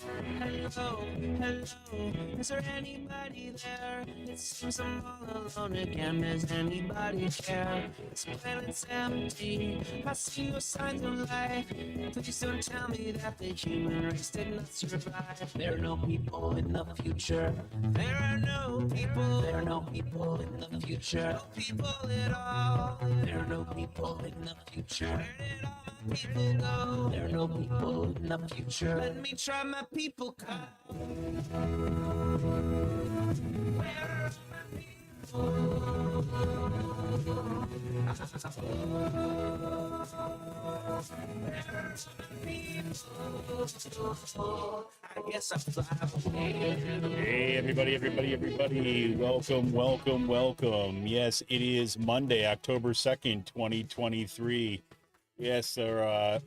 Hello, hello, is there anybody there? It seems I'm all alone again, does anybody care? This planet's empty, I see no signs of life. Please don't tell me that the human race did not survive. There are no people in the future. There are no people. There are no people in the future. No people at all. There are no people in the future. Where did all my people go? There are no people in the future. Let me try my people card. Where are all my people? I guess I fly away. Hey, everybody. Welcome. Yes, it is Monday, October 2nd, 2023. Yes, sir.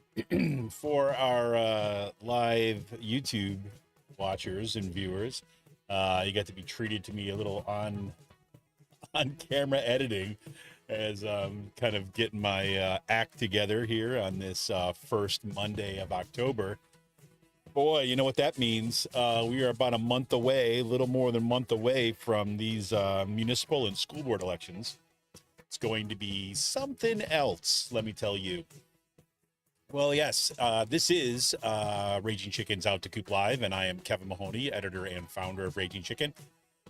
For our live YouTube watchers and viewers, you got to be treated to me a little on camera editing as kind of getting my act together here on this first Monday of October. Boy, you know what that means. We are about a month away, a little more than a month away from these municipal and school board elections. It's going to be something else, let me tell you. Well, yes, this is Raging Chicken's Out to Coop Live, and I am Kevin Mahoney, editor and founder of Raging Chicken.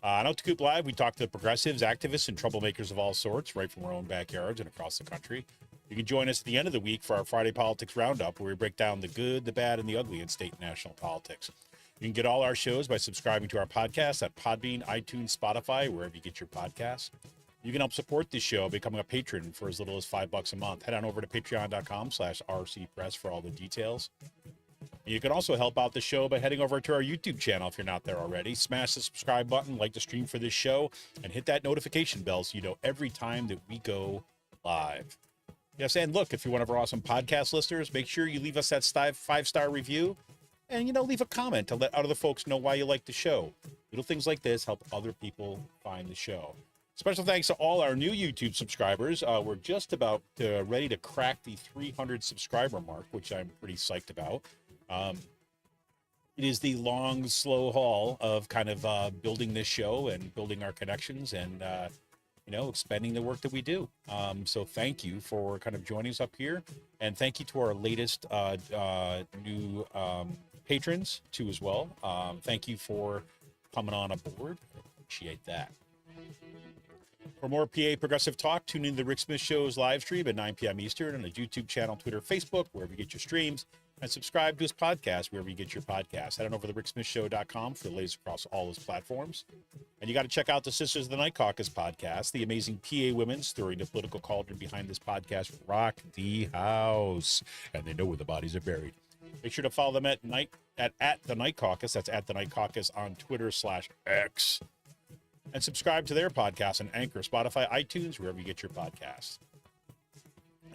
On Out to Coop Live, we talk to progressives, activists, and troublemakers of all sorts, right from our own backyards and across the country. You can join us at the end of the week for our Friday Politics Roundup, where we break down the good, the bad, and the ugly in state and national politics. You can get all our shows by subscribing to our podcast at Podbean, iTunes, Spotify, wherever you get your podcasts. You can help support this show by becoming a patron for as little as $5 a month. Head on over to patreon.com/rcpress for all the details. You can also help out the show by heading over to our YouTube channel if you're not there already. Smash the subscribe button, like the stream for this show, and hit that notification bell so you know every time that we go live. Yes, and look, if you're one of our awesome podcast listeners, make sure you leave us that 5-star review and, leave a comment to let other folks know why you like the show. Little things like this help other people find the show. Special thanks to all our new YouTube subscribers. We're just about ready to crack the 300 subscriber mark, which I'm pretty psyched about. It is the long, slow haul of kind of building this show and building our connections and, expanding the work that we do. So thank you for kind of joining us up here. And thank you to our latest new patrons, too, as well. Thank you for coming on aboard. I appreciate that. For more PA Progressive Talk, tune in to the Rick Smith Show's live stream at 9 p.m. Eastern on his YouTube channel, Twitter, Facebook, wherever you get your streams. And subscribe to his podcast wherever you get your podcast. Head on over to ricksmithshow.com for the latest across all his platforms. And you got to check out the Sisters of the Night Caucus podcast. The amazing PA women stirring the political cauldron behind this podcast rock the house. And they know where the bodies are buried. Make sure to follow them at the Night Caucus. That's at the Night Caucus on Twitter/X. And subscribe to their podcast on Anchor, Spotify, iTunes, wherever you get your podcasts.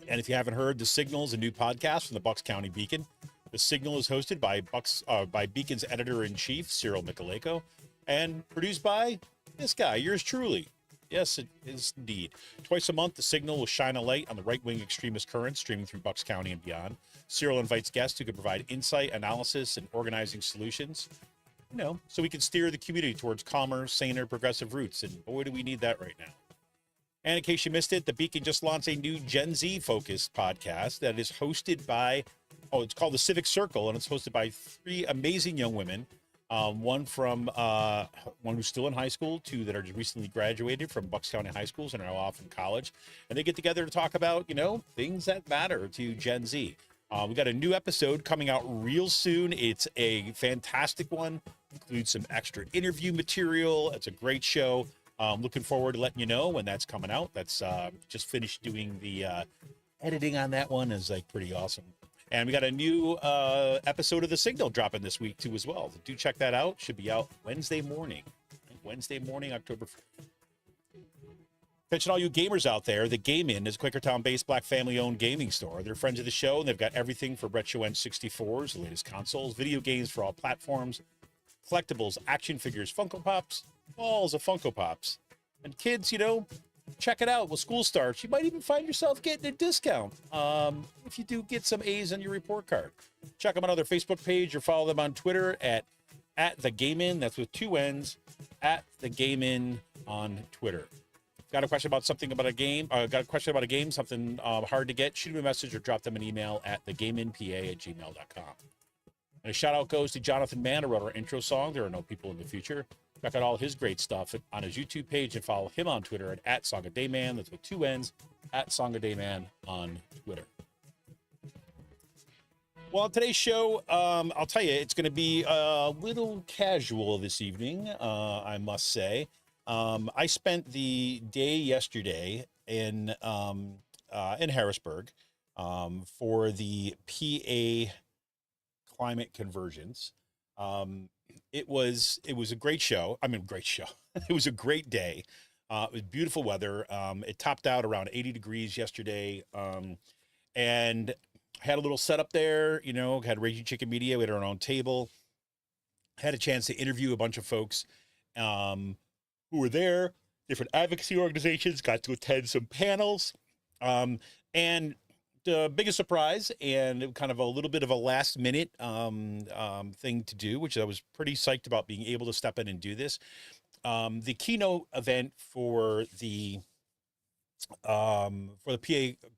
And if you haven't heard, The Signal is a new podcast from the Bucks County Beacon. The Signal is hosted by Beacon's editor-in-chief, Cyril Michaleko, and produced by this guy, yours truly. Yes, it is indeed. Twice a month, The Signal will shine a light on the right-wing extremist currents streaming through Bucks County and beyond. Cyril invites guests who can provide insight, analysis, and organizing solutions, so we can steer the community towards calmer, saner, progressive roots. And boy, do we need that right now. And in case you missed it, the Beacon just launched a new Gen Z-focused podcast that is hosted by, it's called The Civic Circle, and it's hosted by 3 amazing young women. One who's still in high school, 2 that are just recently graduated from Bucks County High Schools and are off in college. And they get together to talk about, things that matter to Gen Z. We got a new episode coming out real soon. It's a fantastic one. Includes some extra interview material. It's a great show. Looking forward to letting you know when that's coming out. That's just finished doing the editing on that one. Is pretty awesome. And we got a new episode of The Signal dropping this week too as well. So do check that out. Should be out Wednesday morning, October 1st. Attention all you gamers out there, the Game Inn is a Quakertown-based black family-owned gaming store. They're friends of the show, and they've got everything for retro N64s, the latest consoles, video games for all platforms, collectibles, action figures, Funko Pops, balls of Funko Pops. And kids, check it out. When school starts, you might even find yourself getting a discount if you do get some A's on your report card. Check them out on their Facebook page or follow them on Twitter at the Game In. That's with 2 N's, at the Game In on Twitter. Got a question about something about a game? Got a question about a game, something hard to get? Shoot them a message or drop them an email at thegameinpa@gmail.com. And a shout out goes to Jonathan Mann, who wrote our intro song, There Are No People in the Future. Check out all his great stuff on his YouTube page and follow him on Twitter at Song of Dayman. That's with 2 N's, at Song of Dayman on Twitter. Well, today's show, I'll tell you, it's going to be a little casual this evening, I must say. I spent the day yesterday in Harrisburg for the PA Climate Convergence. It was a great show. I mean, great show. It was a great day. It was beautiful weather. It topped out around 80 degrees yesterday. And had a little setup there, you know, had Raging Chicken Media. We had our own table. Had a chance to interview a bunch of folks who were there, different advocacy organizations, got to attend some panels. And the biggest surprise and kind of a little bit of a last minute thing to do, which I was pretty psyched about being able to step in and do this. The keynote event for the PA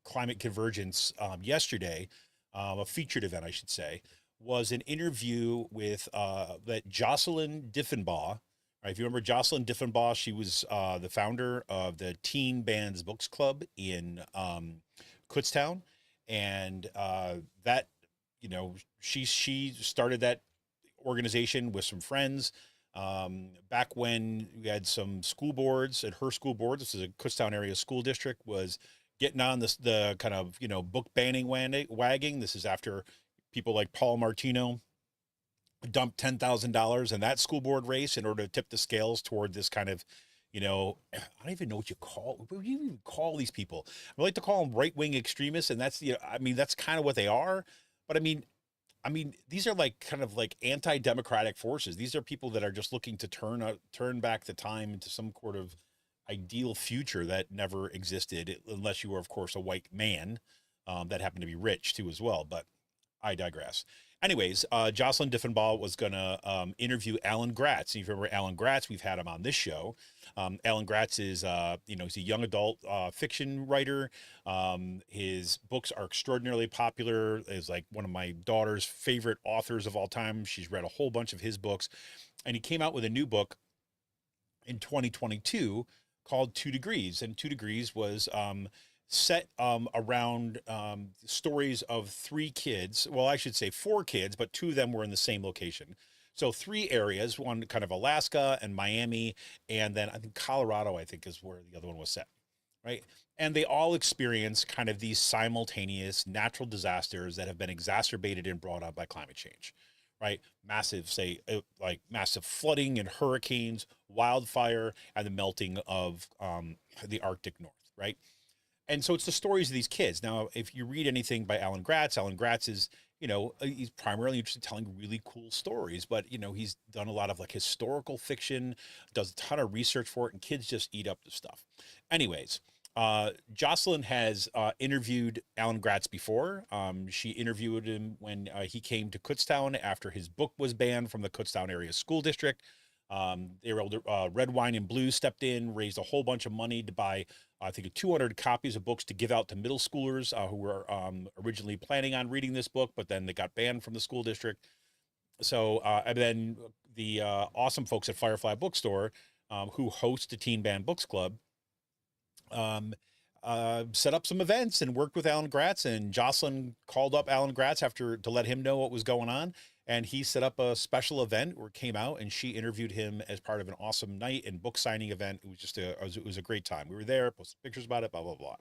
Climate Convergence yesterday, a featured event, I should say, was an interview with that Jocelyn Diffenbaugh. Right, if you remember Jocelyn Diffenbaugh, she was the founder of the Teen Bands Books Club in Kutztown, and that, you know, she started that organization with some friends. Back when we had some school boards at her school board, this is a Kutztown area school district, was getting on the kind of, you know, book banning wagging. This is after people like Paul Martino dumped $10,000 in that school board race in order to tip the scales toward this kind of, you know, I don't even know what you even call these people. I like to call them right-wing extremists, and that's, you know, I mean, that's kind of what they are. But I mean, these are like kind of like anti-democratic forces. These are people that are just looking to turn back the time into some sort of ideal future that never existed, unless you were, of course, a white man that happened to be rich too as well. But I digress. Anyways, Jocelyn Diffenbaugh was going to interview Alan Gratz. And if you remember Alan Gratz, we've had him on this show. Alan Gratz is, you know, he's a young adult fiction writer. His books are extraordinarily popular. Is like one of my daughter's favorite authors of all time. She's read a whole bunch of his books. And he came out with a new book in 2022 called 2 Degrees. And 2 Degrees was set around stories of 3 kids. Well, I should say 4 kids, but 2 of them were in the same location. So 3 areas, one kind of Alaska and Miami, and then I think Colorado, I think, is where the other one was set, right? And they all experience kind of these simultaneous natural disasters that have been exacerbated and brought on by climate change, right? Massive, say, like massive flooding and hurricanes, wildfire, and the melting of the Arctic North, right? And so it's the stories of these kids. Now, if you read anything by Alan Gratz is, you know, he's primarily interested in telling really cool stories, but, you know, he's done a lot of like historical fiction, does a ton of research for it, and kids just eat up the stuff. Anyways, Jocelyn has interviewed Alan Gratz before. She interviewed him when he came to Kutztown after his book was banned from the Kutztown area school district. They were able to, Red Wine and Blue stepped in, raised a whole bunch of money to buy, I think, 200 copies of books to give out to middle schoolers who were originally planning on reading this book, but then they got banned from the school district. So, and then the awesome folks at Firefly Bookstore, who host the Teen Band Books Club, set up some events and worked with Alan Gratz, and Jocelyn called up Alan Gratz to let him know what was going on. And he set up a special event where came out and she interviewed him as part of an awesome night and book signing event. It was just it was a great time. We were there, posted pictures about it, blah, blah, blah.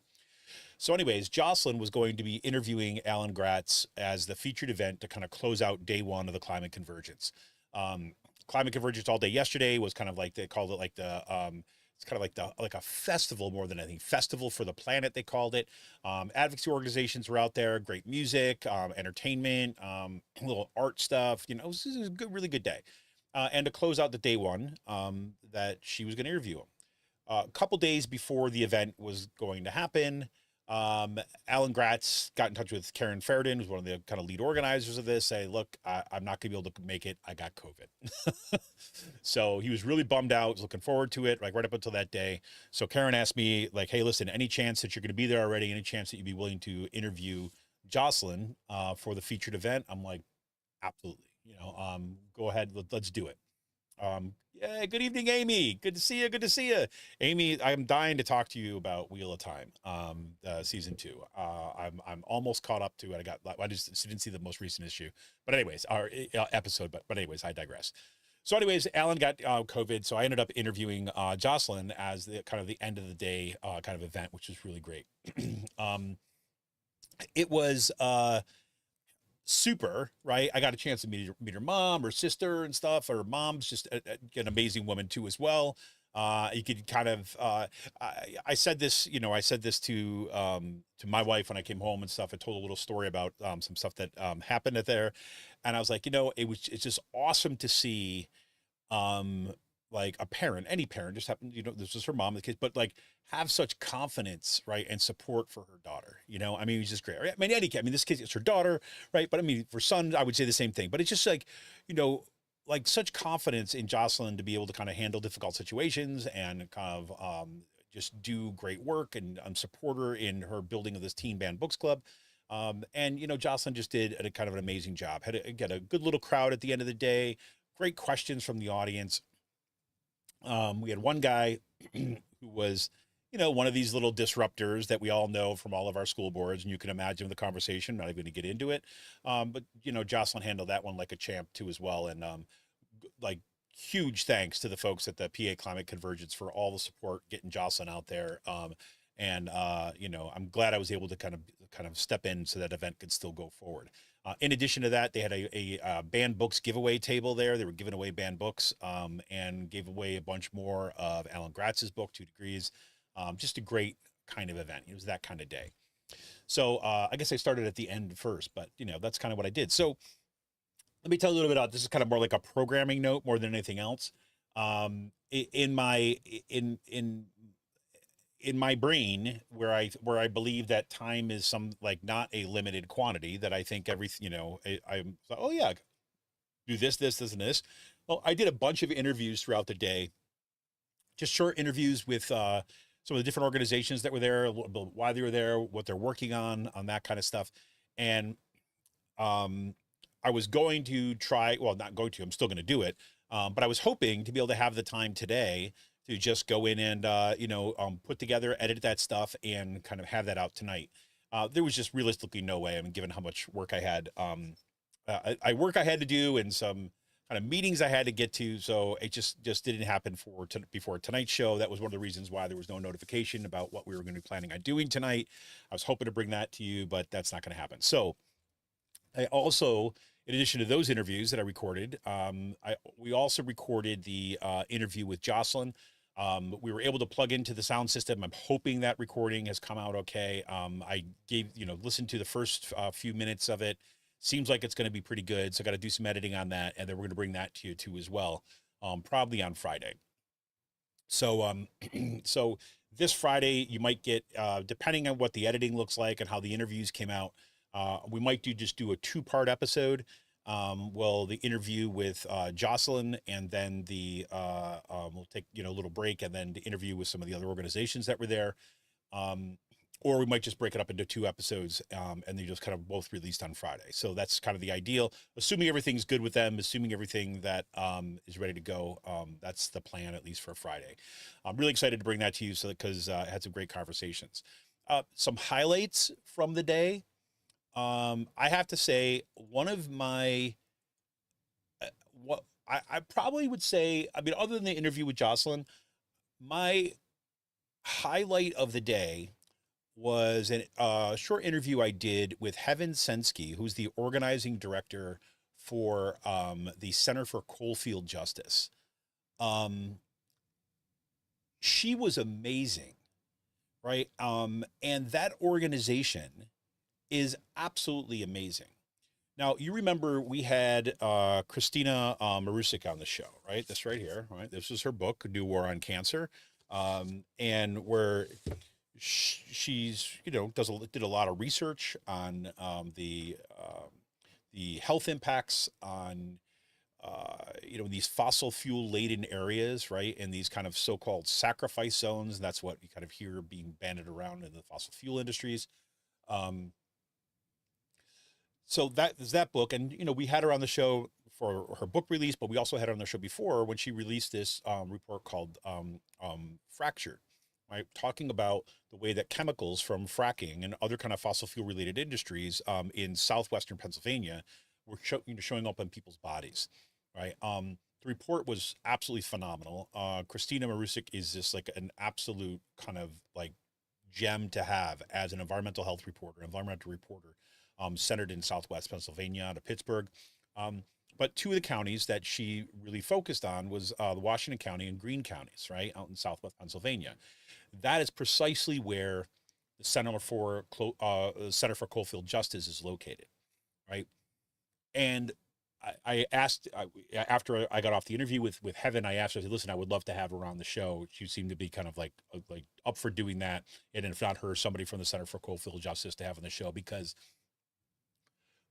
So anyways, Jocelyn was going to be interviewing Alan Gratz as the featured event to kind of close out day 1 of the Climate Convergence. Climate Convergence all day yesterday was kind of like, they called it like the, it's kind of like a festival more than anything. Festival for the planet, they called it. Advocacy organizations were out there, great music, entertainment, a little art stuff. You know, it was a good, really good day. And to close out the day 1, that she was going to interview him. a couple days before the event was going to happen, Alan Gratz got in touch with Karen Fairden, who's one of the kind of lead organizers of this, say, look, I'm not going to be able to make it. I got COVID. So he was really bummed out, was looking forward to it, like right up until that day. So Karen asked me, like, hey, listen, any chance that you're going to be there already? Any chance that you'd be willing to interview Jocelyn for the featured event? I'm like, absolutely. Go ahead. Let's do it. Yeah, good evening, Amy. Good to see you. Good to see you, Amy. I'm dying to talk to you about Wheel of Time, season 2. I'm almost caught up to it. I just didn't see the most recent issue, but anyways, our episode. But anyways, I digress. So anyways, Alan got COVID, so I ended up interviewing Jocelyn as the kind of the end of the day kind of event, which was really great. It was super, right? I got a chance to meet her mom, her sister and stuff. Her mom's just an amazing woman too, as well. You could kind of, I said this, I said this to my wife when I came home and stuff. I told a little story about some stuff that happened there. And I was like, it's just awesome to see, like a parent, any parent, just happened, this was her mom, the kids, but like have such confidence, right, and support for her daughter. I mean, it's just great. Right? I mean, any kid, I mean, this kid, it's her daughter, right? But I mean, for son, I would say the same thing. But it's just like, like such confidence in Jocelyn to be able to kind of handle difficult situations and kind of just do great work and support her in her building of this teen band books club. And Jocelyn just did a kind of an amazing job. Had to get a good little crowd at the end of the day. Great questions from the audience. We had one guy who was, one of these little disruptors that we all know from all of our school boards, and you can imagine the conversation. Not even going to get into it, but Jocelyn handled that one like a champ too, as well. And like huge thanks to the folks at the PA Climate Convergence for all the support getting Jocelyn out there. And I'm glad I was able to kind of step in so that event could still go forward. In addition to that, they had a banned books giveaway table there. They were giving away banned books and gave away a bunch more of Alan Gratz's book, 2 Degrees. Just a great kind of event. It was that kind of day. So I guess I started at the end first, but that's kind of what I did. So let me tell you a little bit about, this is kind of more like a programming note more than anything else. In my brain, where I believe that time is not a limited quantity, that I think everything, I'm like, oh yeah, do this, and this. Well, I did a bunch of interviews throughout the day, just short interviews with some of the different organizations that were there, why they were there, what they're working on that kind of stuff. And I was going to try, well, not going to, I'm still going to do it. But I was hoping to be able to have the time today to just go in and, put together, edit that stuff and kind of have that out tonight. There was just realistically no way. I mean, given how much work I had, work I had to do and some kind of meetings I had to get to. So it just didn't happen before tonight's show. That was one of the reasons why there was no notification about what we were going to be planning on doing tonight. I was hoping to bring that to you, but that's not going to happen. So I also, in addition to those interviews that I recorded, we also recorded the interview with Jocelyn. We were able to plug into the sound system. I'm hoping that recording has come out okay. I listened to the first few minutes of it. Seems like it's going to be pretty good. So I got to do some editing on that. And then we're going to bring that to you too as well, probably on Friday. So, so this Friday, you might get, depending on what the editing looks like and how the interviews came out, we might do a 2-part episode. The interview with Jocelyn, and then we'll take a little break, and then the interview with some of the other organizations that were there. Or we might just break it up into 2 episodes, and they just kind of both released on Friday. So that's kind of the ideal, assuming everything's good with them, assuming everything that is ready to go. That's the plan, at least for Friday. I'm really excited to bring that to you, because I had some great conversations. Some highlights from the day. I have to say, one of my, what I probably would say, I mean, other than the interview with Jocelyn, my highlight of the day was a short interview I did with Heaven Sensky, who's the organizing director for the Center for Coalfield Justice. She was amazing, right? And that organization is absolutely amazing. Now, you remember we had Christina Marusik on the show, right? This right here, right? This was her book, New War on Cancer. and where she's did a lot of research on the health impacts on these fossil fuel laden areas, right? And these kind of so-called sacrifice zones. And that's what you kind of hear being banded around in the fossil fuel industries. Um, so that is that book. And, we had her on the show for her book release, but we also had her on the show before when she released this report called Fractured, right? Talking about the way that chemicals from fracking and other kind of fossil fuel related industries in southwestern Pennsylvania were showing up in people's bodies, right? The report was absolutely phenomenal. Christina Marusik is just like an absolute kind of like gem to have as an environmental reporter, centered in Southwest Pennsylvania out of Pittsburgh. But two of the counties that she really focused on was the Washington County and Greene counties, right, out in Southwest Pennsylvania. That is precisely where the Center for Coalfield Justice is located, right? And I asked after I got off the interview with Heaven, I asked her, I said, listen, I would love to have her on the show. She seemed to be kind of like up for doing that. And if not her, somebody from the Center for Coalfield Justice to have on the show, because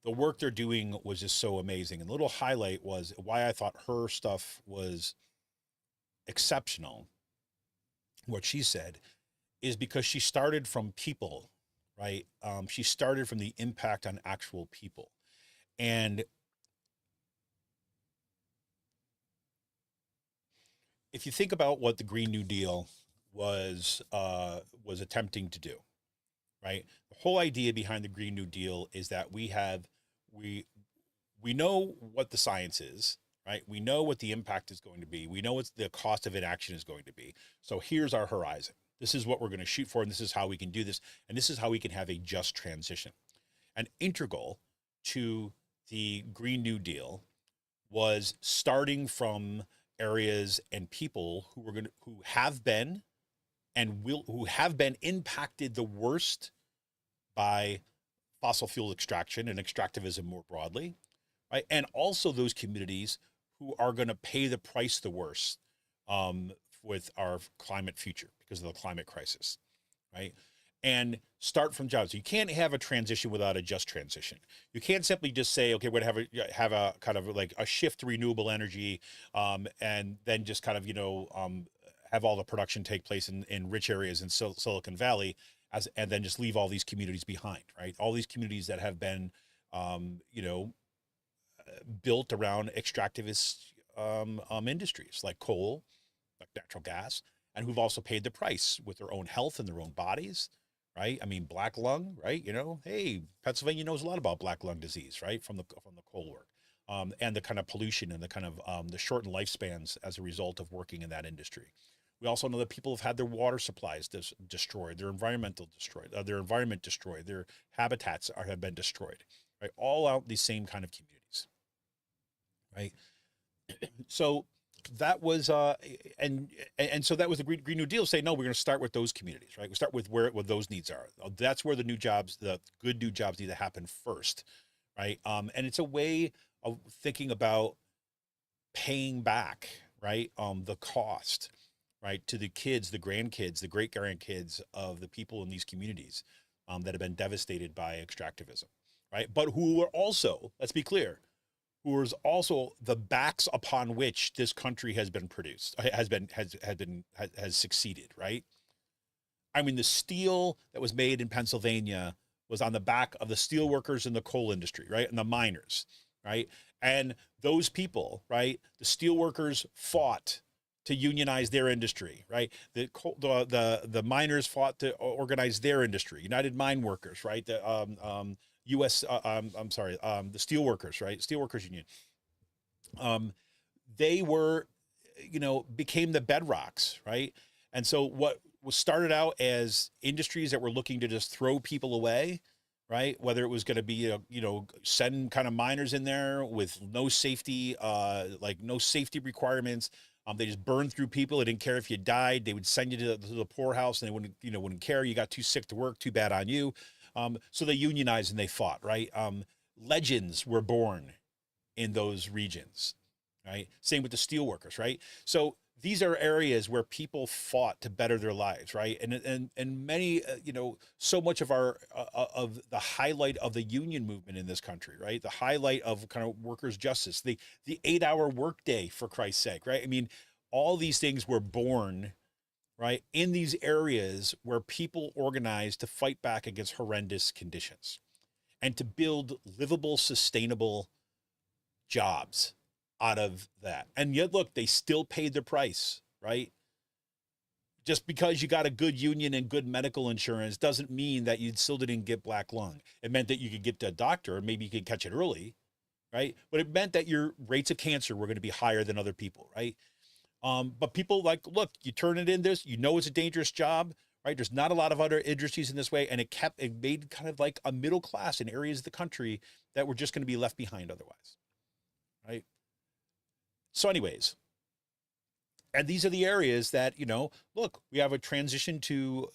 the work they're doing was just so amazing. And the little highlight was why I thought her stuff was exceptional. What she said is because she started from people, right? She started from the impact on actual people. And if you think about what the Green New Deal was attempting to do, right? The whole idea behind the Green New Deal is that we know what the science is, right? We know what the impact is going to be. We know what the cost of inaction is going to be. So here's our horizon. This is what we're going to shoot for, and this is how we can do this, and this is how we can have a just transition. And integral to the Green New Deal was starting from areas and people who have been impacted the worst by fossil fuel extraction and extractivism more broadly, right? And also those communities who are going to pay the price the worst with our climate future because of the climate crisis, right? And start from jobs. You can't have a transition without a just transition. You can't simply just say, okay, we're going to have a kind of like a shift to renewable energy, and then just kind of have all the production take place in rich areas in Silicon Valley, and then just leave all these communities behind, right? All these communities that have been, built around extractivist industries like coal, like natural gas, and who've also paid the price with their own health and their own bodies, right? I mean, black lung, right? Hey, Pennsylvania knows a lot about black lung disease, right? From the coal work, and the kind of pollution and the kind of the shortened lifespans as a result of working in that industry. We also know that people have had their water supplies destroyed, their environment destroyed, their habitats have been destroyed, right? All out these same kind of communities, right? So that was and so that was the Green New Deal, say no, we're going to start with those communities, right? We start with where those needs are. That's where the good new jobs need to happen first, right? And it's a way of thinking about paying back, right? The cost, right, to the kids, the grandkids, the great grandkids of the people in these communities that have been devastated by extractivism, right? But who are also, let's be clear, who is also the backs upon which this country has been produced, has succeeded, right? I mean, the steel that was made in Pennsylvania was on the back of the steel workers in the coal industry, right? And the miners, right? And those people, right? The steel workers fought to unionize their industry, right? The miners fought to organize their industry. United Mine Workers, right? The U.S. I'm sorry, the steel workers, right? Steelworkers Union. They were, became the bedrocks, right? And so what was started out as industries that were looking to just throw people away, right? Whether it was going to be, send kind of miners in there with no safety, no safety requirements. They just burned through people. They didn't care if you died. They would send you to the poorhouse, and they wouldn't care. You got too sick to work. Too bad on you. So they unionized and they fought, right? Legends were born in those regions, right? Same with the steelworkers, right? So these are areas where people fought to better their lives, right? And many, so much of our of the highlight of the union movement in this country, right? The highlight of kind of workers' justice, the 8-hour workday, for Christ's sake, right? I mean, all these things were born, right, in these areas where people organized to fight back against horrendous conditions and to build livable, sustainable jobs out of that. And yet, look, they still paid the price, right? Just because you got a good union and good medical insurance doesn't mean that you still didn't get black lung. It meant that you could get to a doctor, maybe you could catch it early, right? But it meant that your rates of cancer were going to be higher than other people, right? But people like, look, you turn it in this, it's a dangerous job, right? There's not a lot of other industries in this way. And it made kind of like a middle class in areas of the country that were just going to be left behind otherwise, right? So anyways, and these are the areas that, look, we have a transition to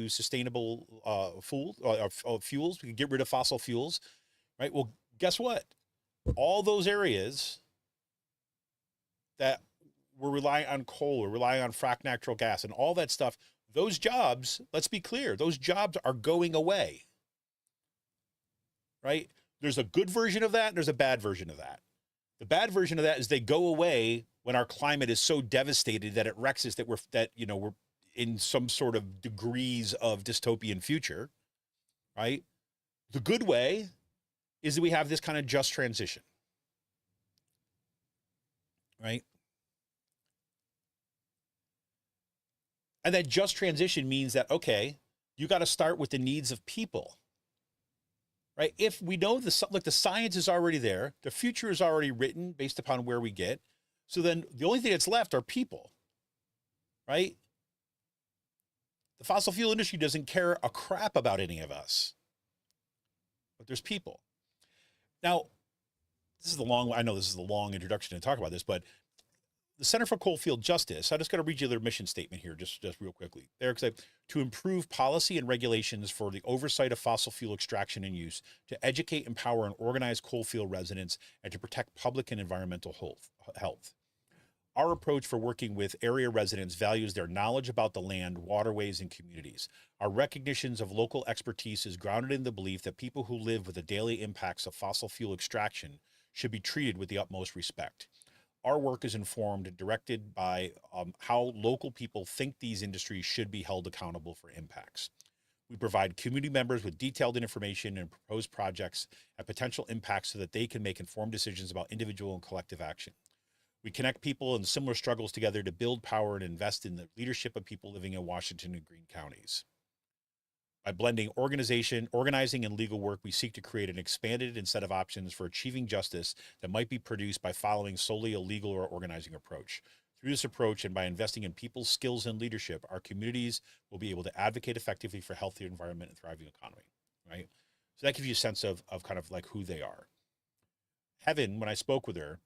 sustainable fuels. We can get rid of fossil fuels, right? Well, guess what? All those areas that we're relying on coal, we're relying on fracked natural gas and all that stuff, those jobs, let's be clear, those jobs are going away, right? There's a good version of that and there's a bad version of that. The bad version of that is they go away when our climate is so devastated that it wrecks us that we're in some sort of degrees of dystopian future, right? The good way is that we have this kind of just transition, right? And that just transition means that, okay, you got to start with the needs of people, right? If we know the science is already there, the future is already written based upon where we get. So then the only thing that's left are people, right? The fossil fuel industry doesn't care a crap about any of us, but there's people. Now, I know this is the long introduction to talk about this, but the Center for Coalfield Justice, I just got to read you their mission statement here, just real quickly. They're excited to improve policy and regulations for the oversight of fossil fuel extraction and use, to educate, empower, and organize coalfield residents, and to protect public and environmental health. Our approach for working with area residents values their knowledge about the land, waterways, and communities. Our recognitions of local expertise is grounded in the belief that people who live with the daily impacts of fossil fuel extraction should be treated with the utmost respect. Our work is informed and directed by how local people think these industries should be held accountable for impacts. We provide community members with detailed information and proposed projects and potential impacts so that they can make informed decisions about individual and collective action. We connect people in similar struggles together to build power and invest in the leadership of people living in Washington and Greene counties. By blending organizing, and legal work, we seek to create an expanded set of options for achieving justice that might be produced by following solely a legal or organizing approach. Through this approach, and by investing in people's skills and leadership, our communities will be able to advocate effectively for a healthier environment and thriving economy, right? So that gives you a sense of kind of like who they are. Heaven, when I spoke with her,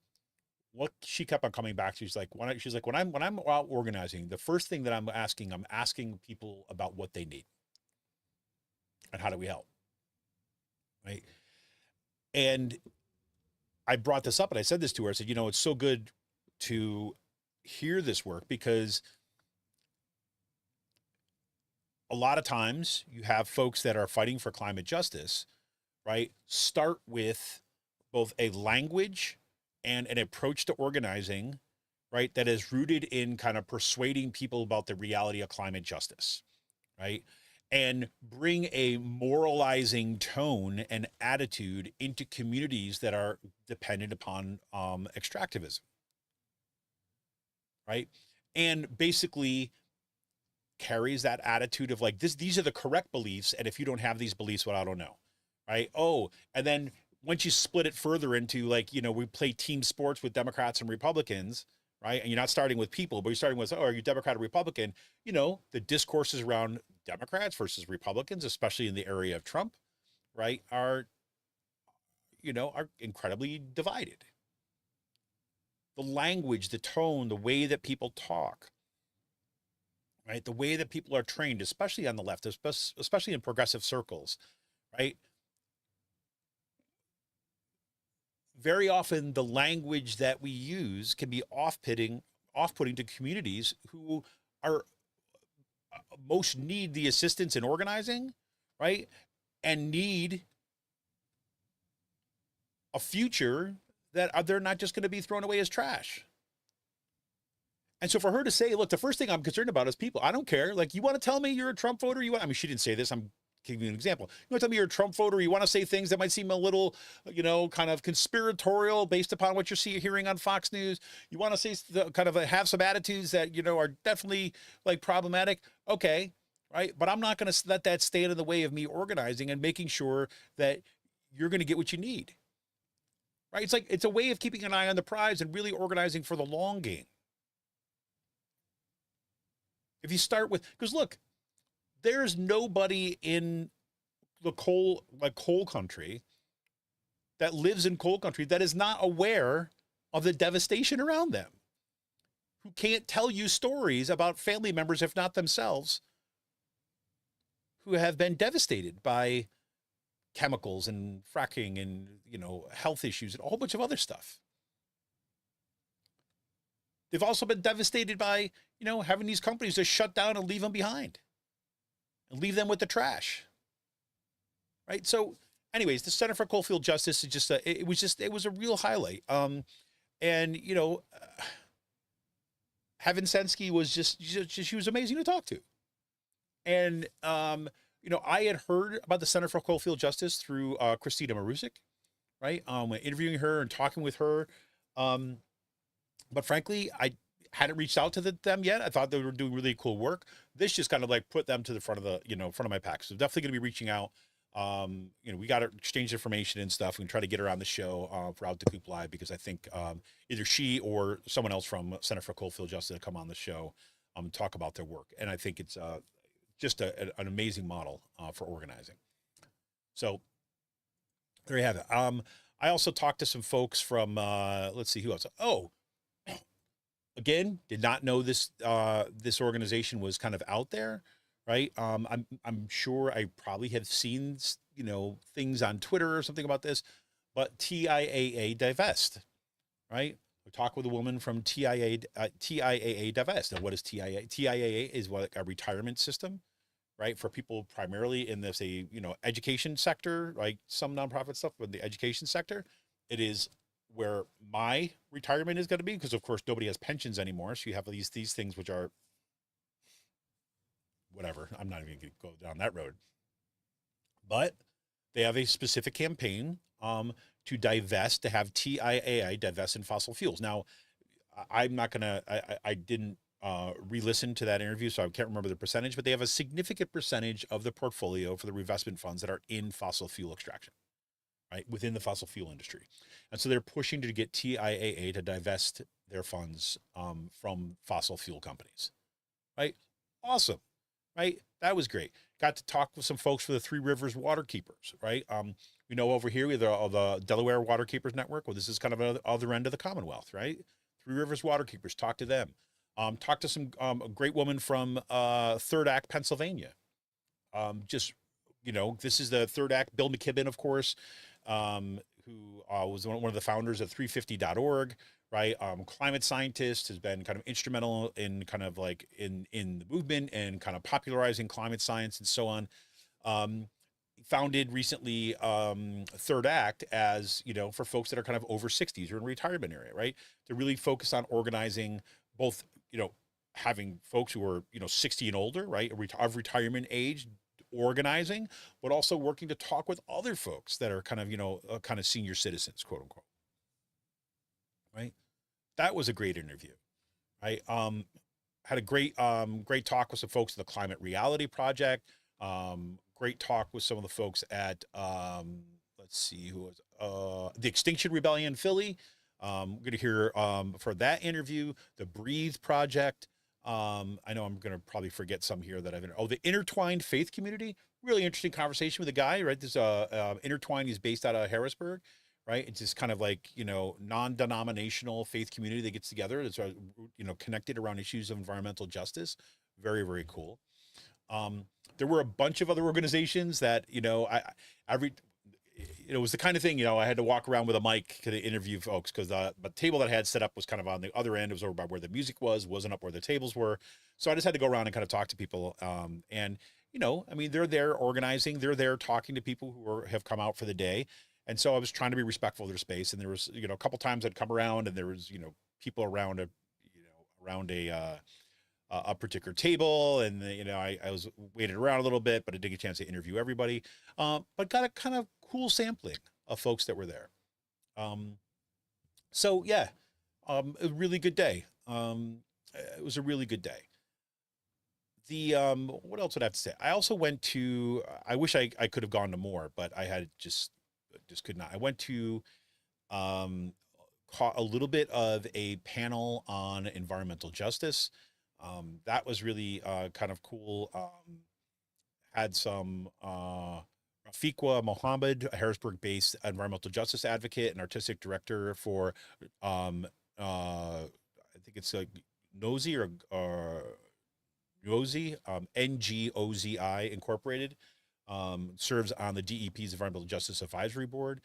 what she kept on coming back to, she's like, when I'm out organizing, the first thing that I'm asking people about what they need. And how do we help? Right. And I brought this up and I said this to her. I said, it's so good to hear this work, because a lot of times you have folks that are fighting for climate justice, right? Start with both a language and an approach to organizing, right, that is rooted in kind of persuading people about the reality of climate justice, right? And bring a moralizing tone and attitude into communities that are dependent upon extractivism, right? And basically carries that attitude of like, these are the correct beliefs, and if you don't have these beliefs, well, I don't know, right? Oh, and then once you split it further into like, we play team sports with Democrats and Republicans, right? And you're not starting with people, but you're starting with, are you Democrat or Republican? The discourses around Democrats versus Republicans, especially in the area of Trump, right, are incredibly divided. The language, the tone, the way that people talk, right, the way that people are trained, especially on the left, especially in progressive circles, right? Very often the language that we use can be off-putting off-putting to communities who are most need the assistance in organizing, right? And need a future that they're not just going to be thrown away as trash. And so for her to say, look, the first thing I'm concerned about is people. I don't care. Like, you want to tell me you're a Trump voter? I mean, she didn't say this. I'm giving you an example. You want to tell me you're a Trump voter? You want to say things that might seem a little, kind of conspiratorial based upon what you're hearing on Fox News. You want to say have some attitudes that, are definitely like problematic. Okay. Right. But I'm not going to let that stand in the way of me organizing and making sure that you're going to get what you need. Right. It's a way of keeping an eye on the prize and really organizing for the long game. If you start with, because look, there's nobody in the coal country that lives in coal country that is not aware of the devastation around them, who can't tell you stories about family members, if not themselves, who have been devastated by chemicals and fracking and, health issues and a whole bunch of other stuff. They've also been devastated by, having these companies just shut down and leave them behind and leave them with the trash. Right. So anyways, the Center for Coalfield Justice is just it was a real highlight. And, Havinsensky was she was amazing to talk to. And, I had heard about the Center for Coalfield Justice through Christina Marusik, right? Interviewing her and talking with her. But frankly, I hadn't reached out to them yet. I thought they were doing really cool work. This just kind of like put them to the front of my pack. So definitely going to be reaching out. We got to exchange information and stuff. We can try to get her on the show for Out to Coop Live, because I think either she or someone else from Center for Coalfield Justice to come on the show talk about their work. And I think it's just an amazing model for organizing. So there you have it. I also talked to some folks from, let's see who else. Oh, again, did not know this organization was kind of out there, right? I'm sure I probably have seen things on Twitter or something about this, but TIAA Divest, right? We talked with a woman from TIAA Divest. And what is TIAA? TIAA is a retirement system, right, for people primarily in this education sector, like some nonprofit stuff, but the education sector, it is where my retirement is going to be, because of course nobody has pensions anymore. So you have these things which are whatever. I'm not even going to go down that road, but they have a specific campaign to divest, to have TIAI divest in fossil fuels. Now, I'm not going to, I didn't re-listen to that interview, so I can't remember the percentage, but they have a significant percentage of the portfolio for the reinvestment funds that are in fossil fuel extraction, right, within the fossil fuel industry. And so they're pushing to get TIAA to divest their funds from fossil fuel companies, right? Awesome, right? That was great. Got to talk with some folks for the Three Rivers Waterkeepers, right? Over here we have the Delaware Waterkeepers Network. Well, this is kind of the other end of the Commonwealth, right? Three Rivers Waterkeepers, talk to them. Talked to some a great woman from Third Act, Pennsylvania. This is the Third Act, Bill McKibben, of course, who was one of the founders of 350.org, right? Climate scientist, has been kind of instrumental in kind of like in the movement and kind of popularizing climate science and so on. Founded recently Third Act as, for folks that are kind of over 60s or in retirement area, right? To really focus on organizing both, having folks who are, 60 and older, right? Of retirement age, organizing, but also working to talk with other folks that are kind of, kind of senior citizens, quote unquote. Right. That was a great interview. Right. Had a great talk with some folks at the Climate Reality Project. Great talk with some of the folks at, let's see who was, the Extinction Rebellion Philly. We're going to hear for that interview, the Breathe Project. I know I'm going to probably forget some here that the Intertwined Faith Community. Really interesting conversation with a guy, right? This Intertwined is based out of Harrisburg, right? It's just kind of like, non-denominational faith community that gets together. It's, connected around issues of environmental justice. Very, very cool. There were a bunch of other organizations that, it was the kind of thing, I had to walk around with a mic to interview folks because the table that I had set up was kind of on the other end. It was over by where the music wasn't up where the tables were. So I just had to go around and kind of talk to people. And, I mean, they're there organizing, they're there talking to people who have come out for the day. And so I was trying to be respectful of their space. And there was, a couple times I'd come around and there was, people around around a particular table, and I was waited around a little bit, but I didn't get a chance to interview everybody. But got a kind of cool sampling of folks that were there. So yeah, a really good day. It was a really good day. The what else would I have to say? I also went to. I wish I could have gone to more, but I had just could not. I went to caught a little bit of a panel on environmental justice. That was really kind of cool. Had some Rafiqua Mohammed, a Harrisburg-based environmental justice advocate and artistic director for, I think it's like Nozi or Nozi, NGOZI Incorporated, serves on the DEP's Environmental Justice Advisory Board.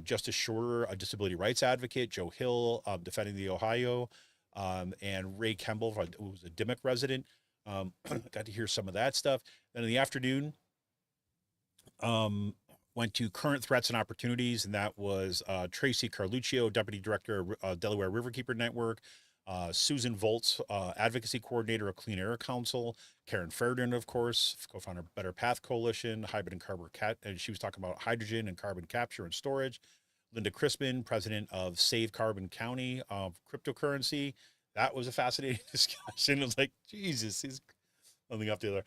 Justice Shorter, a disability rights advocate, Joe Hill, defending the Ohio, and Ray Kemble, who was a Dimmock resident. Got to hear some of that stuff. Then in the afternoon, went to Current Threats and Opportunities, and that was Tracy Carluccio, Deputy Director of Delaware Riverkeeper Network, Susan Volz, Advocacy Coordinator of Clean Air Council, Karen Ferdinand, of course, co-founder of Better Path Coalition, Hybrid and Carbon and she was talking about hydrogen and carbon capture and storage. Linda Crispin, president of Save Carbon County of cryptocurrency. That was a fascinating discussion. It was like, Jesus, he's one thing after the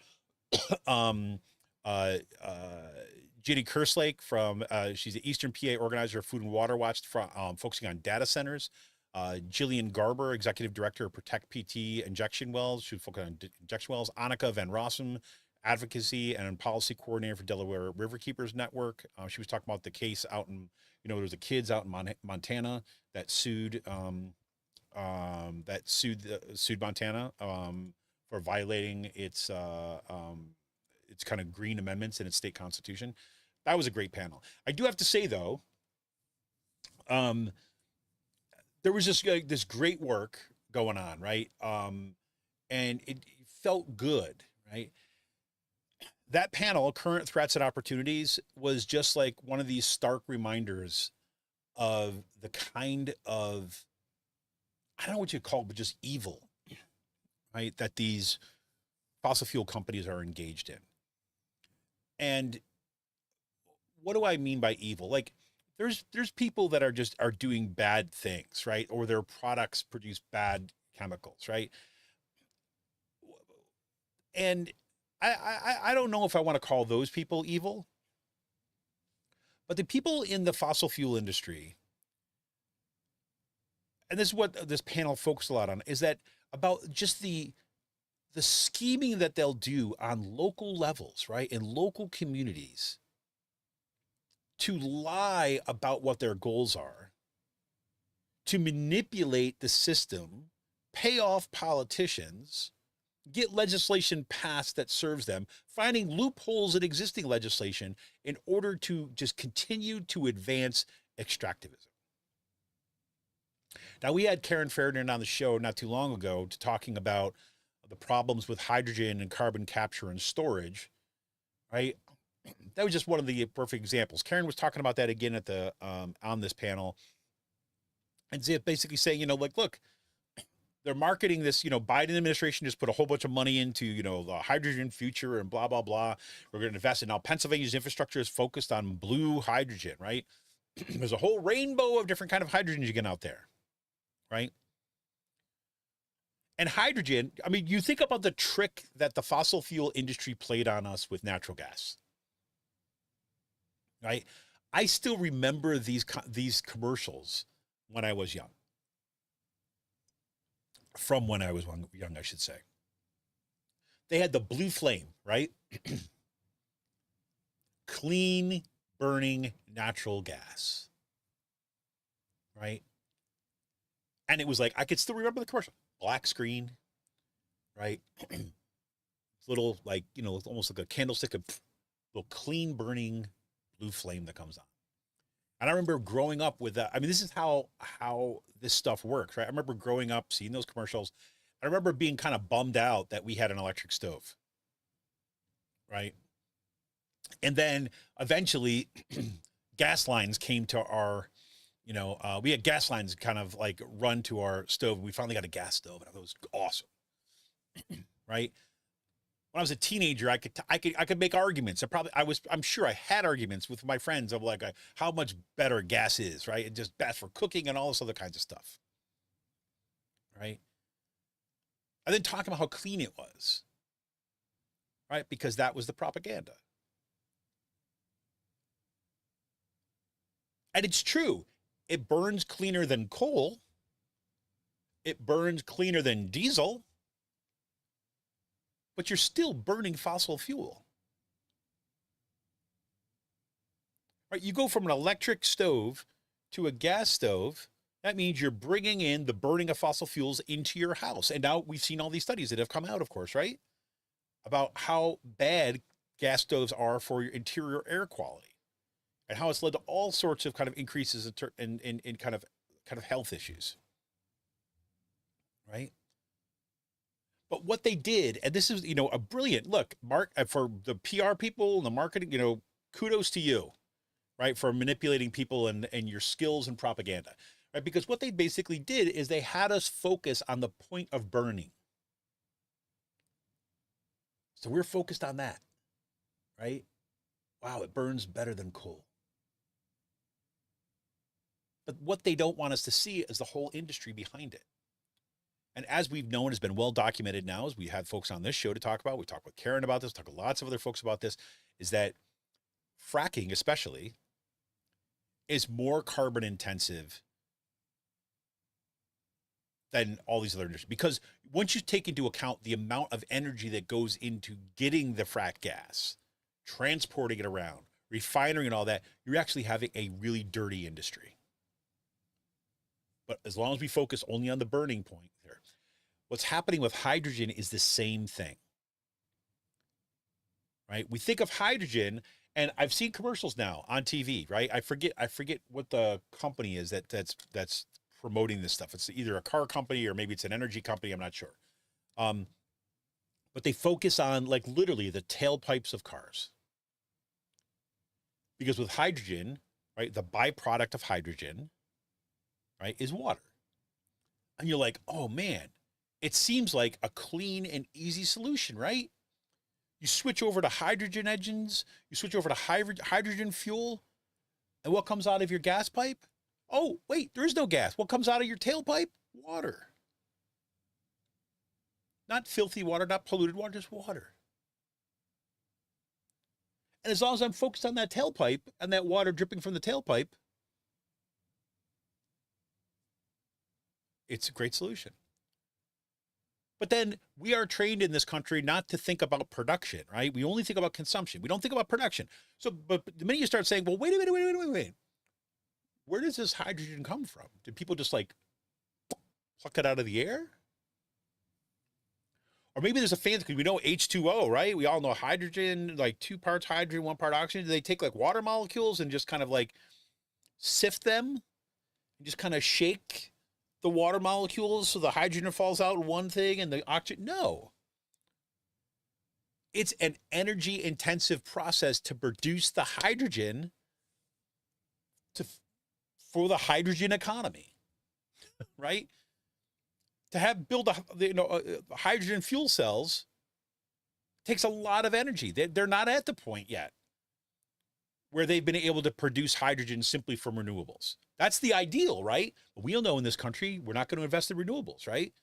other. Ginny Kerslake from, she's the Eastern PA organizer of Food and Water Watch, focusing on data centers. Jillian Garber, executive director of Protect PT Injection Wells. She was focused on injection wells. Annika Van Rossum, advocacy and policy coordinator for Delaware Riverkeepers Network. She was talking about the case out in, there was the kids out in Montana that sued Montana for violating its kind of green amendments in its state constitution. That was a great panel. I do have to say though, there was just this great work going on, right? And it felt good, right? That panel, Current Threats and Opportunities, was just like one of these stark reminders of the kind of, I don't know what you call it, but just evil, right? That these fossil fuel companies are engaged in. And what do I mean by evil? Like, there's people that are doing bad things, right? Or their products produce bad chemicals, right? And I don't know if I want to call those people evil, but the people in the fossil fuel industry, and this is what this panel focused a lot on, is that about just the scheming that they'll do on local levels, right? In local communities, to lie about what their goals are, to manipulate the system, pay off politicians, get legislation passed that serves them, finding loopholes in existing legislation in order to just continue to advance extractivism. Now, we had Karen Ferdinand on the show not too long ago to talking about the problems with hydrogen and carbon capture and storage, right? That was just one of the perfect examples. Karen was talking about that again at the on this panel, and basically saying, like, look, they're marketing this, Biden administration just put a whole bunch of money into, the hydrogen future and blah, blah, blah. We're going to invest in. Now, Pennsylvania's infrastructure is focused on blue hydrogen, right? There's a whole rainbow of different kind of hydrogen you get out there, right? And hydrogen, I mean, you think about the trick that the fossil fuel industry played on us with natural gas. Right? I still remember these commercials when I was young. From when I was young, I should say. They had the blue flame, right? Clean burning natural gas. Right? And it was like, I could still remember the commercial. Black screen, right? Little, like, almost like a candlestick of little clean burning blue flame that comes on. And I remember growing up with that. I mean, this is how this stuff works, right? I remember growing up, seeing those commercials. I remember being kind of bummed out that we had an electric stove, right? And then eventually gas lines came to our, we had gas lines kind of like run to our stove. We finally got a gas stove, and it was awesome, right? When I was a teenager, I could make arguments. I'm sure I had arguments with my friends of like how much better gas is, right? And just best for cooking and all this other kinds of stuff, right? And then talking about how clean it was, right? Because that was the propaganda. And it's true. It burns cleaner than coal. It burns cleaner than diesel, but you're still burning fossil fuel. Right? You go from an electric stove to a gas stove. That means you're bringing in the burning of fossil fuels into your house. And now we've seen all these studies that have come out, of course, right? About how bad gas stoves are for your interior air quality and how it's led to all sorts of kind of increases in kind of health issues. Right? But what they did, and this is, a brilliant look, Mark, for the PR people and the marketing, kudos to you, right? For manipulating people and your skills and propaganda, right? Because what they basically did is they had us focus on the point of burning. So we're focused on that, right? Wow, it burns better than coal. But what they don't want us to see is the whole industry behind it. And as we've known, has been well documented now, as we have folks on this show to talk about, we talk with Karen about this, talk to lots of other folks about this, is that fracking especially is more carbon intensive than all these other industries. Because once you take into account the amount of energy that goes into getting the frack gas, transporting it around, refining and all that, you're actually having a really dirty industry. But as long as we focus only on the burning point there, what's happening with hydrogen is the same thing, right? We think of hydrogen, and I've seen commercials now on TV, right? I forget what the company is that's promoting this stuff. It's either a car company or maybe it's an energy company. I'm not sure. But they focus on like literally the tailpipes of cars. Because with hydrogen, right, the byproduct of hydrogen, right, is water. And you're like, oh man, it seems like a clean and easy solution, right? You switch over to hydrogen engines, you switch over to hydrogen fuel, and what comes out of your gas pipe? Oh, wait, there is no gas. What comes out of your tailpipe? Water. Not filthy water, not polluted water, just water. And as long as I'm focused on that tailpipe and that water dripping from the tailpipe, it's a great solution. But then we are trained in this country not to think about production, right? We only think about consumption. We don't think about production. So, but the minute you start saying, well, wait a minute. Where does this hydrogen come from? Do people just like pluck it out of the air? Or maybe there's a fancy, because we know H2O, right? We all know hydrogen, like 2 parts hydrogen, 1 part oxygen. Do they take like water molecules and just kind of like sift them and just kind of shake the water molecules so the hydrogen falls out in one thing and the oxygen? No. It's an energy intensive process to produce the hydrogen for the hydrogen economy, right? To build hydrogen fuel cells takes a lot of energy. They're not at the point yet where they've been able to produce hydrogen simply from renewables. That's the ideal, right? But we all know in this country, we're not going to invest in renewables, right?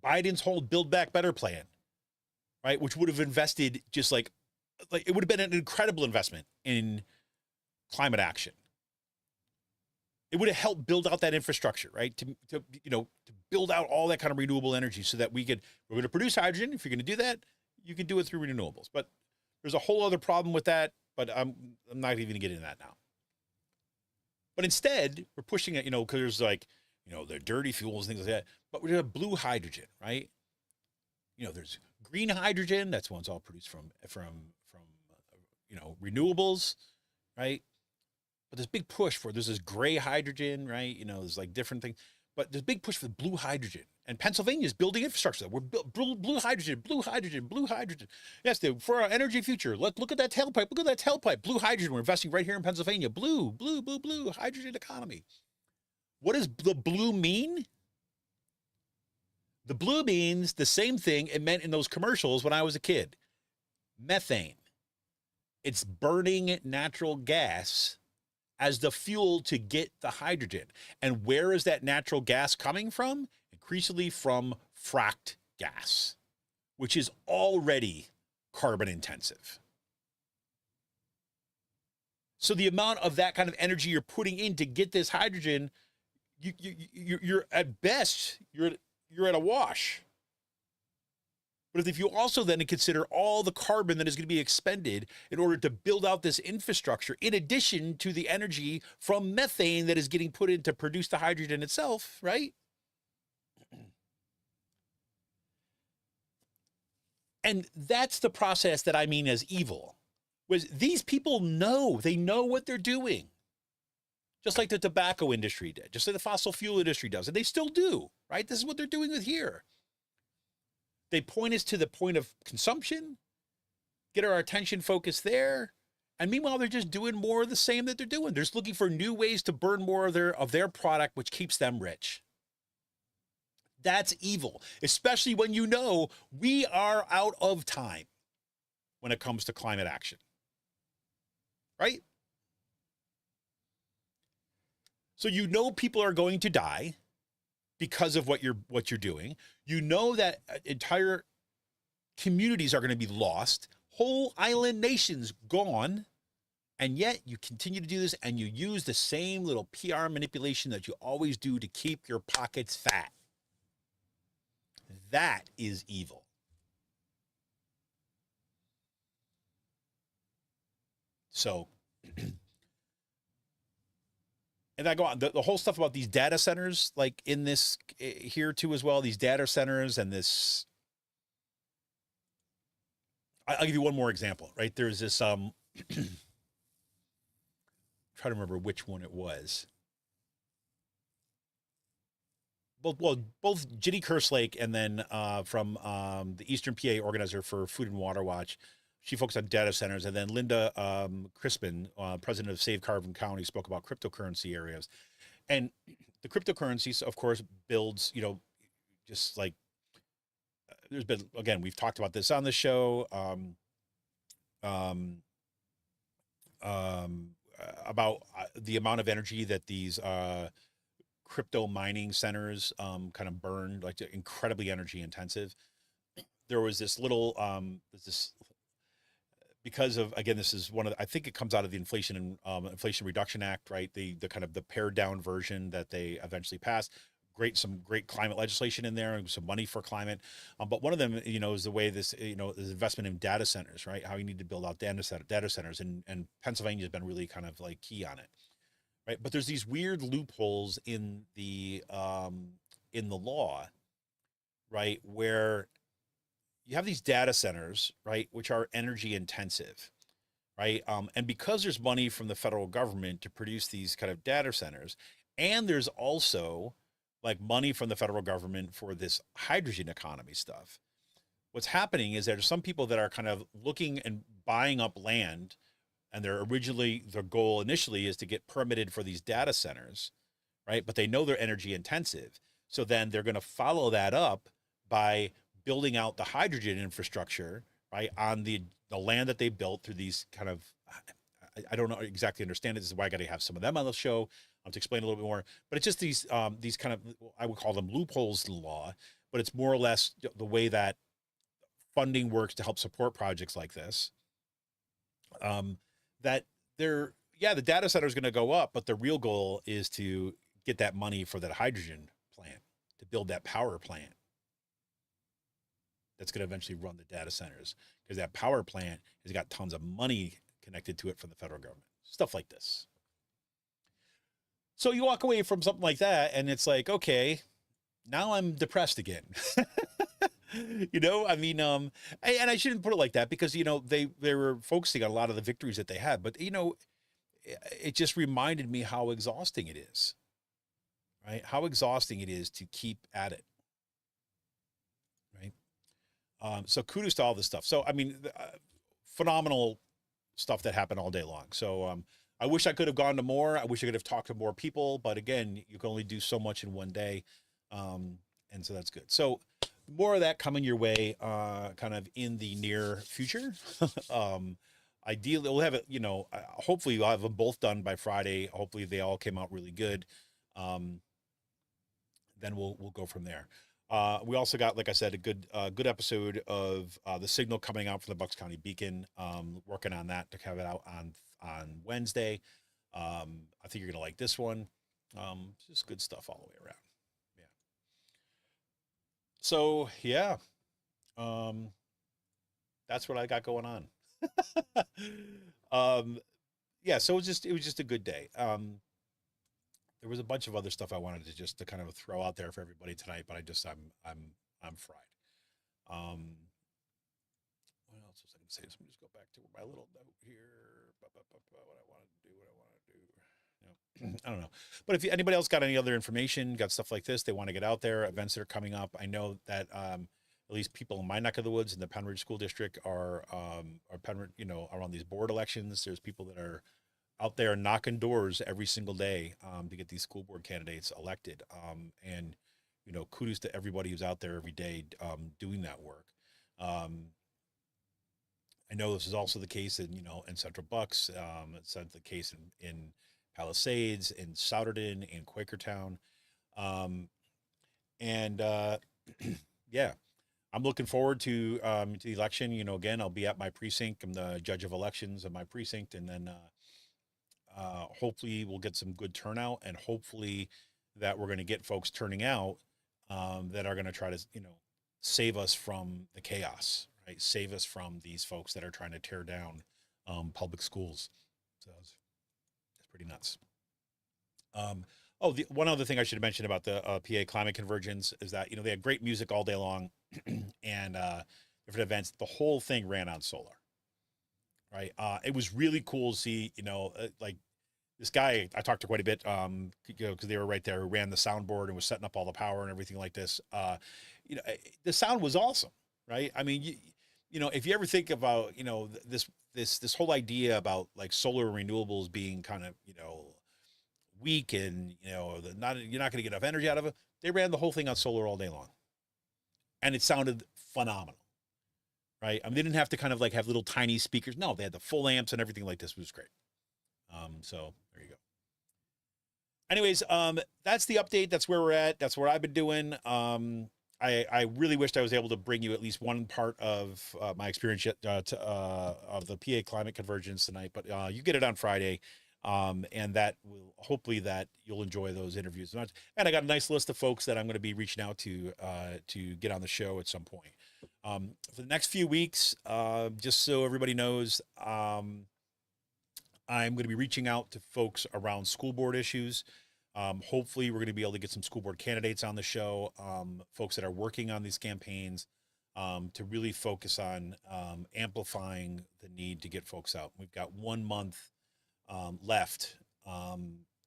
Biden's whole Build Back Better plan, right? Which would have invested just like it would have been an incredible investment in climate action. It would have helped build out that infrastructure, right? To build out all that kind of renewable energy so that we're going to produce hydrogen. If you're going to do that, you can do it through renewables. But there's a whole other problem with that, but I'm not even going to get into that now. But instead, we're pushing it, because there's like, the dirty fuels and things like that. But we're going to have blue hydrogen, right? There's green hydrogen. That's one's all produced from renewables, right? But there's big push for, there's this gray hydrogen, right? There's like different things, but there's big push for blue hydrogen. And Pennsylvania is building infrastructure. We're blue hydrogen, blue hydrogen, blue hydrogen. Yes, for our energy future. Look at that tailpipe. Look at that tailpipe. Blue hydrogen. We're investing right here in Pennsylvania. Blue hydrogen economy. What does the blue mean? The blue means the same thing it meant in those commercials when I was a kid. Methane. It's burning natural gas as the fuel to get the hydrogen. And where is that natural gas coming from? Increasingly from fracked gas, which is already carbon intensive. So the amount of that kind of energy you're putting in to get this hydrogen, you're at best, you're at a wash. But if you also then consider all the carbon that is going to be expended in order to build out this infrastructure, in addition to the energy from methane that is getting put in to produce the hydrogen itself, right? And that's the process that I mean as evil. Was these people they know what they're doing. Just like the tobacco industry did, just like the fossil fuel industry does, and they still do, right? This is what they're doing with here. They point us to the point of consumption, get our attention focused there, and meanwhile, they're just doing more of the same that they're doing. They're just looking for new ways to burn more of their product, which keeps them rich. That's evil, especially when we are out of time when it comes to climate action, right? So people are going to die because of what you're doing. That entire communities are going to be lost, whole island nations gone, and yet you continue to do this and you use the same little PR manipulation that you always do to keep your pockets fat. That is evil. So, and I go on, the whole stuff about these data centers, like in this here too as well, these data centers and this, I'll give you one more example, right? There's this, try to remember which one it was. Both Ginny Kerslake and then from the Eastern PA organizer for Food and Water Watch, she focused on data centers, and then Linda Crispin, president of Save Carbon County, spoke about cryptocurrency areas. And the cryptocurrencies, of course, builds, just like there's been, again, we've talked about this on the show, about the amount of energy that these crypto mining centers kind of burn, like incredibly energy intensive. There was this little, because of, again, this is one of I think it comes out of the Inflation Reduction Act, right? The kind of the pared down version that they eventually passed. Some great climate legislation in there and some money for climate. But one of them, is the way this, is investment in data centers, right? How you need to build out data centers, and Pennsylvania has been really kind of like key on it. Right. But there's these weird loopholes in the law, right, where you have these data centers, right, which are energy intensive, right? And because there's money from the federal government to produce these kind of data centers, and there's also like money from the federal government for this hydrogen economy stuff, what's happening is there's some people that are kind of looking and buying up land, and their goal initially is to get permitted for these data centers, right? But they know they're energy intensive. So then they're going to follow that up by building out the hydrogen infrastructure, right, on the land that they built through these kind of, I don't know exactly understand it. This is why I got to have some of them on the show to explain a little bit more. But it's just these kind of, I would call them loopholes in the law, but it's more or less the way that funding works to help support projects like this. That the data center is going to go up, but the real goal is to get that money for that hydrogen plant, to build that power plant that's going to eventually run the data centers, because that power plant has got tons of money connected to it from the federal government, stuff like this. So you walk away from something like that and it's like, okay, now I'm depressed again. I mean, and I shouldn't put it like that because they were focusing on a lot of the victories that they had, but it just reminded me how exhausting it is, right? How exhausting it is to keep at it, right? So kudos to all this stuff. So I mean, phenomenal stuff that happened all day long. So I wish I could have gone to more. I wish I could have talked to more people, but again, you can only do so much in one day, and so that's good. So more of that coming your way, kind of in the near future. Ideally, we'll have it. Hopefully, we'll have them both done by Friday. Hopefully, they all came out really good. Um, then we'll go from there. We also got, like I said, a good episode of the Signal coming out from the Bucks County Beacon. Working on that to have it out on Wednesday. I think you're gonna like this one. Just good stuff all the way around. Yeah. So yeah, um, that's what I got going on. um, yeah. So it was just a good day. There was a bunch of other stuff I wanted to just to kind of throw out there for everybody tonight, but I'm fried. Um, what else was I going to say? So let me just go back to my little note here. What I want to do, what I want to do. No, I don't know. But if anybody else got any other information, got stuff like this, they want to get out there, events that are coming up. I know that at least people in my neck of the woods in the Penridge School District are Penridge, around these board elections. There's people that are out there knocking doors every single day to get these school board candidates elected. And kudos to everybody who's out there every day doing that work. I know this is also the case in Central Bucks. It's the case in Palisades, in Souderton, in Quakertown. Um, and yeah, I'm looking forward to the election. Again, I'll be at my precinct. I'm the judge of elections of my precinct, and then hopefully we'll get some good turnout, and hopefully that we're going to get folks turning out that are going to try to save us from the chaos, right? Save us from these folks that are trying to tear down public schools. So it's pretty nuts. The one other thing I should have mentioned about the PA Climate Convergence is that they had great music all day long, and different events. The whole thing ran on solar, right? It was really cool to see, like this guy I talked to quite a bit, because they were right there, who ran the soundboard and was setting up all the power and everything like this. The sound was awesome, right? I mean, if you ever think about, this whole idea about like solar renewables being kind of, weak and you're not going to get enough energy out of it, they ran the whole thing on solar all day long, and it sounded phenomenal, right? I mean, they didn't have to kind of like have little tiny speakers. No, they had the full amps and everything like this. It was great. So there you go. Anyways, that's the update. That's where we're at. That's what I've been doing. I really wished I was able to bring you at least one part of my experience of the PA Climate Convergence tonight, but you get it on Friday. And that will hopefully that you'll enjoy those interviews. And I got a nice list of folks that I'm going to be reaching out to get on the show at some point. For the next few weeks, just so everybody knows, I'm going to be reaching out to folks around school board issues. Hopefully, we're going to be able to get some school board candidates on the show, folks that are working on these campaigns, to really focus on amplifying the need to get folks out. We've got 1 month left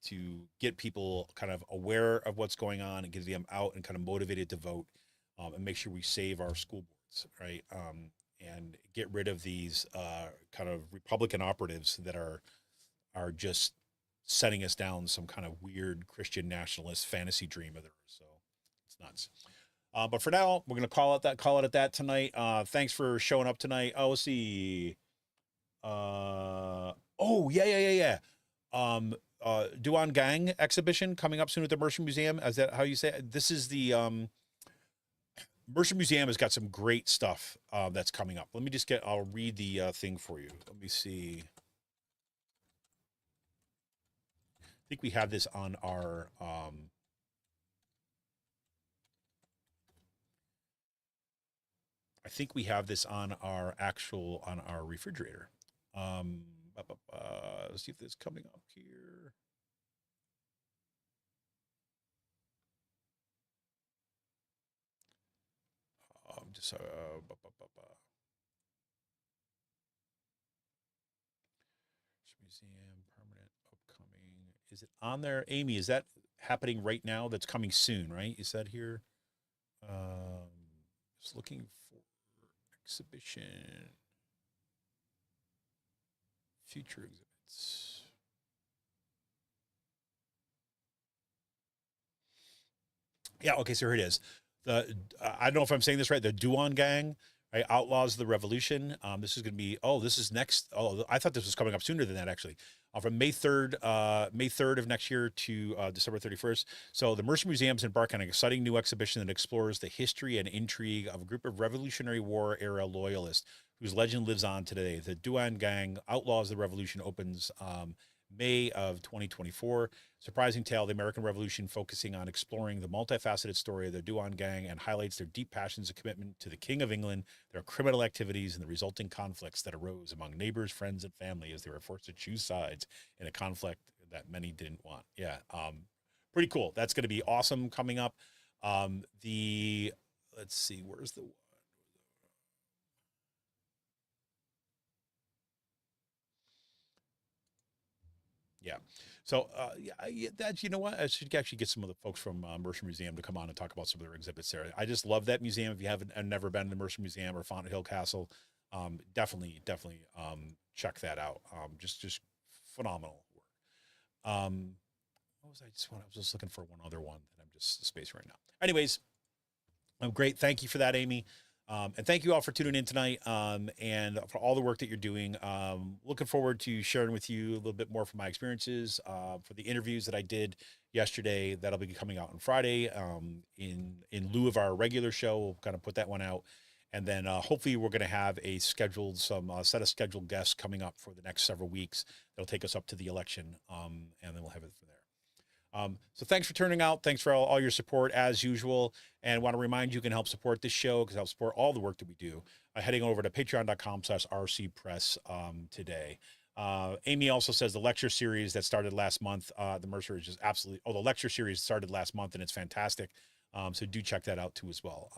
to get people kind of aware of what's going on and get them out and kind of motivated to vote, and make sure we save our school boards, right? And get rid of these kind of Republican operatives that are just setting us down some kind of weird Christian nationalist fantasy dream of theirs. So it's nuts. But for now, we're gonna call it at that tonight. Thanks for showing up tonight. Oh, let's see. Oh yeah. Duan Gang exhibition coming up soon at the Mercer Museum. Is that how you say it? This is the Mercer Museum has got some great stuff that's coming up. Let me just I'll read the thing for you. Let me see. I think we have this on our on our refrigerator. Let's see if this is coming up here. Museum permanent upcoming. Is it on there, Amy? Is that happening right now? That's coming soon, right? Is that here? Just looking for exhibition, future exhibits. Yeah, okay, so here it is. I don't know if I'm saying this right. The Duan Gang, right? Outlaws of the Revolution. This is going to be. Oh, this is next. Oh, I thought this was coming up sooner than that actually. From May 3rd, May 3rd of next year to December 31st. So the Mercer Museums embark on an exciting new exhibition that explores the history and intrigue of a group of Revolutionary War era loyalists whose legend lives on today. The Duan Gang, Outlaws of the Revolution, opens May of 2024. Surprising tale, the American Revolution, focusing on exploring the multifaceted story of the Duan Gang and highlights their deep passions and commitment to the King of England, their criminal activities, and the resulting conflicts that arose among neighbors, friends, and family as they were forced to choose sides in a conflict that many didn't want. Yeah, pretty cool. That's going to be awesome coming up. Let's see, where's the Yeah. So, you know what? I should actually get some of the folks from Mercer Museum to come on and talk about some of their exhibits there. I just love that museum. If you haven't never been to the Mercer Museum or Fountain Hill Castle, definitely check that out. Just phenomenal work. What was I just want? I was just looking for one other one that I'm just spacing right now. Anyways, great. Thank you for that, Amy. And thank you all for tuning in tonight and for all the work that you're doing. Looking forward to sharing with you a little bit more from my experiences for the interviews that I did yesterday. That'll be coming out on Friday in lieu of our regular show. We'll kind of put that one out. And then hopefully we're going to have some set of scheduled guests coming up for the next several weeks. That'll take us up to the election. And then we'll have it from there. So thanks for turning out. Thanks for all your support as usual. And want to remind you can help support this show because help support all the work that we do by heading over to patreon.com/rcpress today. Amy also says the lecture series that started last month, the Mercer is just absolutely, the lecture series started last month and it's fantastic. So do check that out too as well.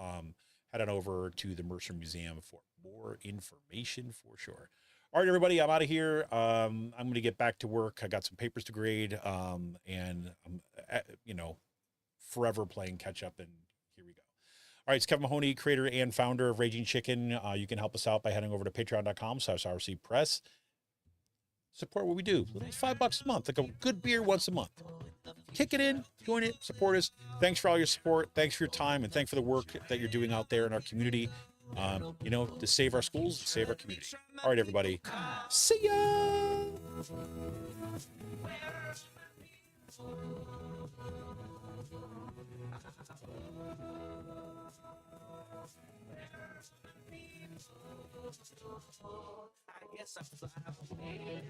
Head on over to the Mercer Museum for more information for sure. All right, everybody, I'm out of here. I'm going to get back to work. I got some papers to grade, and I'm, forever playing catch up. And here we go. All right, it's Kevin Mahoney, creator and founder of Raging Chicken. You can help us out by heading over to patreon.com/rcpress. Support what we do. It's $5 a month, like a good beer once a month. Kick it in, join it, support us. Thanks for all your support. Thanks for your time, and thanks for the work that you're doing out there in our community. To save our schools, save our community. All right, everybody. See ya. I guess I fly away.